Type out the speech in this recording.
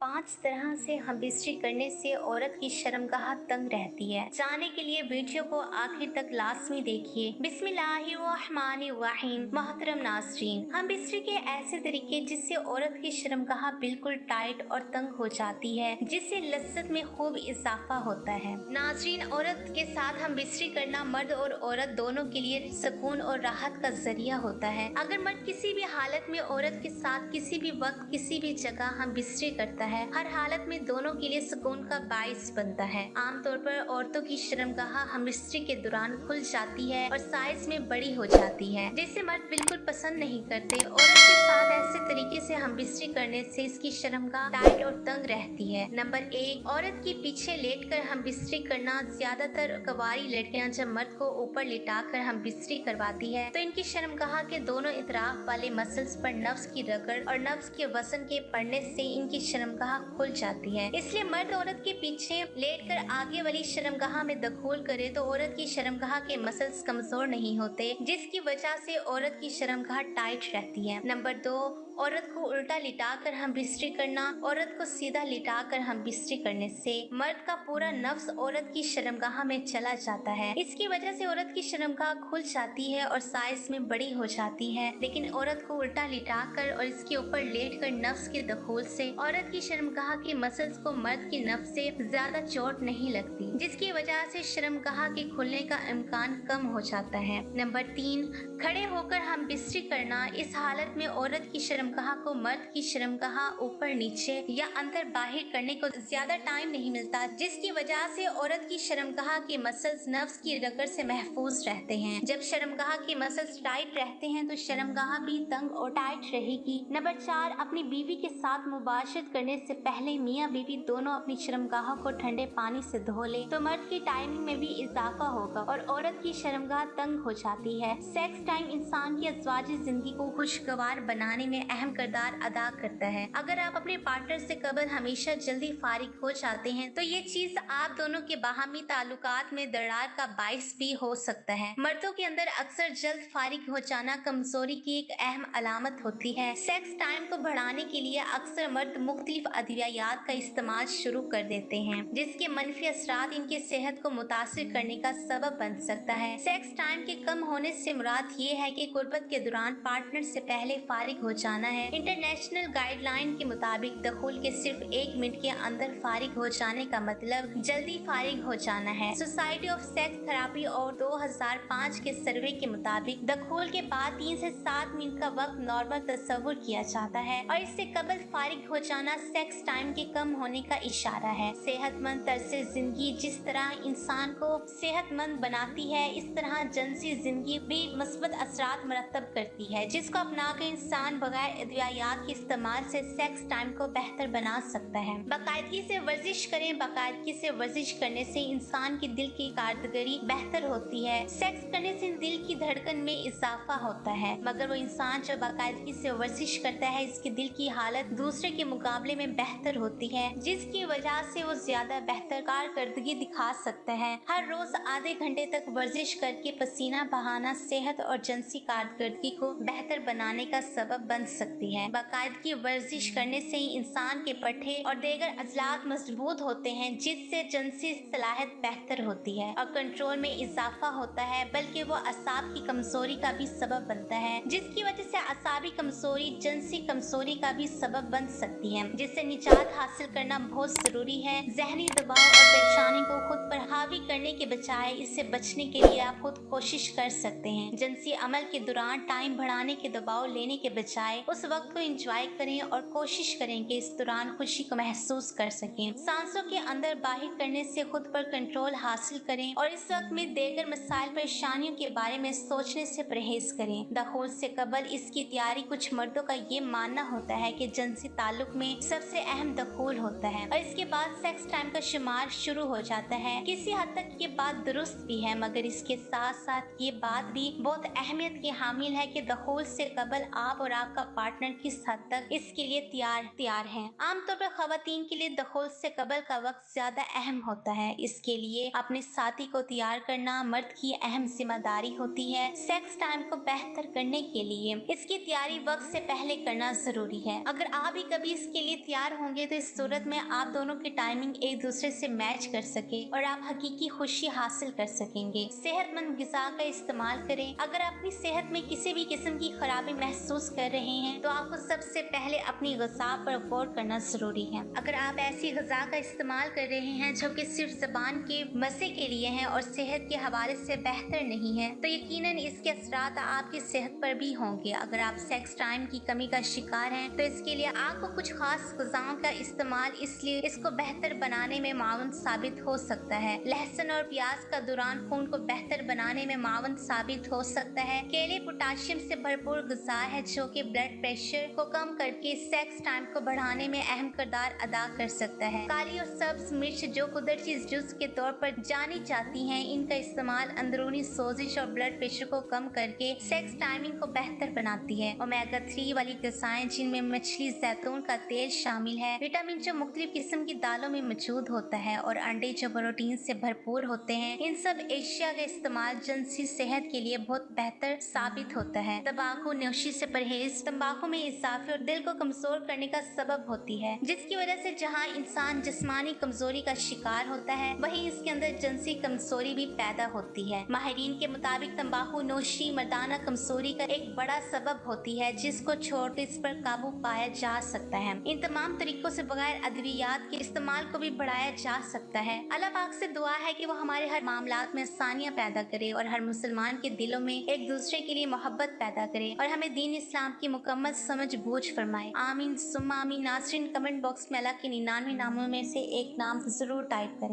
पांच तरह से हबिस्ट्री करने से औरत की शर्मगाह तंग रहती है। जानने के लिए वीडियो को आखिर तक लाजमी देखिए। बिस्मिल्लाहिर्रहमानिर्रहीम। मोहतरम नाज़रीन, हबिस्ट्री के ऐसे तरीके जिससे औरत की शर्मगाह बिल्कुल टाइट और तंग हो जाती है, जिससे लज्जत में खूब इजाफा होता है। नाज़रीन, औरत के साथ हबिस्ट्री करना मर्द और औरत दोनों के लिए सुकून और राहत का जरिया होता है। अगर मर्द किसी भी हालत में औरत के साथ किसी भी वक्त किसी भी जगह हबिस्ट्री करता है, हर हालत में दोनों के लिए सुकून का बाइस बनता है। आमतौर पर औरतों की शर्मगाह हबिस्ट्री के दौरान खुल जाती है और साइज में बड़ी हो जाती है, जिसे मर्द बिल्कुल पसंद नहीं करते। औरत के साथ ऐसे तरीके से हबिस्ट्री करने से इसकी शर्मगाह टाइट और तंग रहती है। नंबर 1, औरत के पीछे लेटकर हबिस्ट्री करना। ज्यादातर कवारी लड़कियां जब मर्द को ऊपर लिटाकर हबिस्ट्री करवाती है तो इनकी शर्मगाह के दोनों इतराफ वाले मसल्स पर नफ्स की रगड़ और नफ्स के वजन के पड़ने से इनकी शर्मगाह खुल जाती है। इसलिए मर्द औरत के पीछे लेटकर आगे वाली शर्मगाह में दखूल करे तो औरत की शर्मगाह के मसल्स कमजोर नहीं होते, जिसकी वजह से औरत की शर्मगाह टाइट रहती है। नंबर 2, औरत को उल्टा लिटाकर हबिस्ट्री करना। औरत को सीधा लिटाकर हबिस्ट्री करने से मर्द का पूरा नफ्स औरत की शर्मगाह में चला जाता है। इसकी वजह से औरत की शर्मगाह खुल जाती है और साइज में बड़ी हो जाती है। लेकिन औरत को उल्टा लिटाकर और इसके ऊपर लेटकर नफ्स के दखूल से औरत की शर्मगाह के मसल्स को मर्द की नफ्स से ज्यादा चोट नहीं लगती, जिसकी वजह से शर्मगाह के खुलने का इम्कान कम हो जाता है। नंबर 3, खड़े होकर हबिस्ट्री करना। इस हालत में औरत की शर्मगाह को मर्द की शर्मगाह ऊपर नीचे या अंदर बाहर करने को ज्यादा टाइम नहीं मिलता, जिसकी वजह से औरत की शर्मगाह के मसल्स नफ्स की रगड़ से महफूज रहते हैं। जब शर्मगाह के मसल्स टाइट रहते हैं तो शर्मगाह भी तंग और टाइट रहेगी। नंबर 4, अपनी बीवी के साथ मुबाशरत करने से पहले मियाँ बीवी दोनों अपनी शर्मगाह को ठंडे पानी से धो ले तो मर्द की टाइमिंग में भी इजाफा होगा और औरत की शर्मगाह तंग हो जाती है। सेक्स टाइम इंसान की अज़वाजी जिंदगी को खुशगवार बनाने में अहम किरदार अदा करता है। अगर आप अपने पार्टनर से कबल हमेशा जल्दी फारिग हो जाते हैं तो ये चीज आप दोनों के बाहमी ताल्लुकात में दरार का बाइस भी हो सकता है। मर्दों के अंदर अक्सर जल्द फारिग हो जाना कमजोरी की एक अहम अलामत होती है। सेक्स टाइम को बढ़ाने के लिए अक्सर मर्द मुख्तलिफ अद्वियात का इस्तेमाल शुरू कर देते हैं, जिसके मनफी असरात इनके सेहत को मुतासिर करने का सबब बन सकता है। सेक्स टाइम के कम होने से मुराद ये है कि गुर्बत के दौरान पार्टनर से पहले फारिग हो जाना है। इंटरनेशनल गाइडलाइन के मुताबिक दखूल के सिर्फ 1 मिनट के अंदर फारिग हो जाने का मतलब जल्दी फारिग हो जाना है। सोसाइटी ऑफ सेक्स थेरेपी और 2005 के सर्वे के मुताबिक दखूल के बाद 3 से 7 मिनट का वक्त नॉर्मल तस्वुर किया जाता है और इससे कबल फारिग हो जाना सेक्स टाइम के कम होने का इशारा है। सेहतमंद तर्ज़े जिंदगी जिस तरह इंसान को सेहतमंद बनाती है, इस तरह जिनसी जिंदगी भी मुस्बत असरात मरतब करती है, जिसको अपना के इंसान बगैर अद्वियात के इस्तेमाल से सेक्स टाइम को बेहतर बना सकता है। बाकायदगी से वर्जिश करें। बाकायदगी से वर्जिश करने से इंसान की दिल की कारकर्दगी बेहतर होती है। सेक्स करने से दिल की धड़कन में इजाफा होता है, मगर वो इंसान जो बाकायदगी से वर्जिश करता है इसके दिल की हालत दूसरे के मुकाबले में बेहतर होती है, जिसकी वजह से वो ज्यादा बेहतर कारकर्दगी दिखा सकता है। हर रोज आधे घंटे तक वर्जिश करके पसीना बहाना सेहत और जिनसी कारकर्दगी को बेहतर बनाने का सबब बन सकती है। बाकायदगी वर्जिश करने से इंसान के पट्टे और दीगर अजलात मजबूत होते हैं, जिससे जिनसी सलाहियत बेहतर होती है और कंट्रोल में इजाफा होता है, बल्कि वो असाब की कमजोरी का भी सबब बनता है, जिसकी वजह से असाबी कमजोरी जिनसी कमजोरी का भी सबब बन सकती है, जिससे निजात हासिल करना बहुत जरूरी है। जहनी दबाव और परेशानी को खुद पर हावी करने के बजाय इससे बचने के लिए आप खुद कोशिश कर सकते हैं। जिनसी अमल के दौरान टाइम बढ़ाने के दबाव लेने के बजाय उस वक्त को एंजॉय करें और कोशिश करें कि इस दौरान खुशी को महसूस कर सकें। सांसों के अंदर बाहर करने से खुद पर कंट्रोल हासिल करें और इस वक्त में देगर मसाइल परेशानियों के बारे में सोचने से परहेज करें। दखूल से कबल इसकी तैयारी। कुछ मर्दों का ये मानना होता है कि जिनसी ताल्लुक में सबसे सबसे अहम दखूल होता है और इसके बाद सेक्स टाइम का शुमार शुरू हो जाता है। किसी हद तक ये बात दुरुस्त भी है, मगर इसके साथ साथ ये बात भी बहुत अहमियत की हामिल है कि दखूल से कबल आप और आपका पार्टनर किस हद तक इसके लिए तैयार हैं। आमतौर पर खवातीन के लिए दखूल से कबल का वक्त ज्यादा अहम होता है। इसके लिए अपने साथी को तैयार करना मर्द की अहम जिम्मेदारी होती है। सेक्स टाइम को बेहतर करने के लिए इसकी तैयारी वक्त से पहले करना जरूरी है। अगर आप भी कभी इसके लिए तैयार होंगे तो इस सूरत में आप दोनों की टाइमिंग एक दूसरे से मैच कर सके और आप हकीकी खुशी हासिल कर सकेंगे। सेहतमंद ग़िज़ा का इस्तेमाल करें। अगर अपनी सेहत में किसी भी किस्म की खराबी महसूस कर रहे हैं तो आपको सबसे पहले अपनी ग़िज़ा पर गौर करना जरूरी है। अगर आप ऐसी ग़िज़ा का इस्तेमाल कर रहे हैं जो कि सिर्फ ज़बान के मज़े के लिए है और सेहत के हवाले से बेहतर नहीं है तो यकीनन इसके असरात आपकी सेहत पर भी होंगे। अगर आप सेक्स टाइम की कमी का शिकार हैं तो इसके लिए आपको कुछ खास ग़िज़ाओं का इस्तेमाल इसलिए इसको बेहतर बनाने में मावन साबित हो सकता है। लहसुन और प्याज का दौरान खून को बेहतर बनाने में मावन साबित हो सकता है। केले पोटाशियम से भरपूर ग़िज़ा है जो कि ब्लड प्रेशर को कम करके सेक्स टाइम को बढ़ाने में अहम किरदार अदा कर सकता है। काली और सब्ज मिर्च जो कुदरती जूस के तौर पर जानी जाती हैं, इनका इस्तेमाल अंदरूनी सोजिश और ब्लड प्रेशर को कम करके सेक्स टाइमिंग को बेहतर बनाती है। ओमेगा 3 वाली ग़िज़ाएं जिनमें मछली, जैतून का तेल शामिल है, विटामिन जो मुख्तलिफ किस्म की दालों में मौजूद होता है और अंडे जो प्रोटीन से भरपूर होते हैं, इन सब एशिया का इस्तेमाल जिनसी सेहत के लिए बहुत बेहतर साबित होता है। तंबाकू नोशी से परहेज तंबाकू में इजाफे और दिल को कमजोर करने का सबब होती है, जिसकी वजह से जहां इंसान जिस्मानी कमजोरी का शिकार होता है वहीं इसके अंदर जिनसी कमजोरी भी पैदा होती है। माहिरीन के मुताबिक तंबाकू नोशी मर्दाना कमजोरी का एक बड़ा सबब होती है जिसको छोड़कर इस पर काबू पाया जा सकता है। इन तमाम तरीकों से बगैर अद्वियात के इस्तेमाल को भी बढ़ाया जा सकता है। अल्लाह पाक से दुआ है कि वो हमारे हर मामलात में आसानियाँ पैदा करे और हर मुसलमान के दिलों में एक दूसरे के लिए मोहब्बत पैदा करे और हमें दीन इस्लाम की मुकम्मल समझ बूझ फरमाए। आमीन सुम्मा आमीन। नाज़रीन, कमेंट बॉक्स में अल्लाह के 99 नामों में से एक नाम जरूर टाइप करें।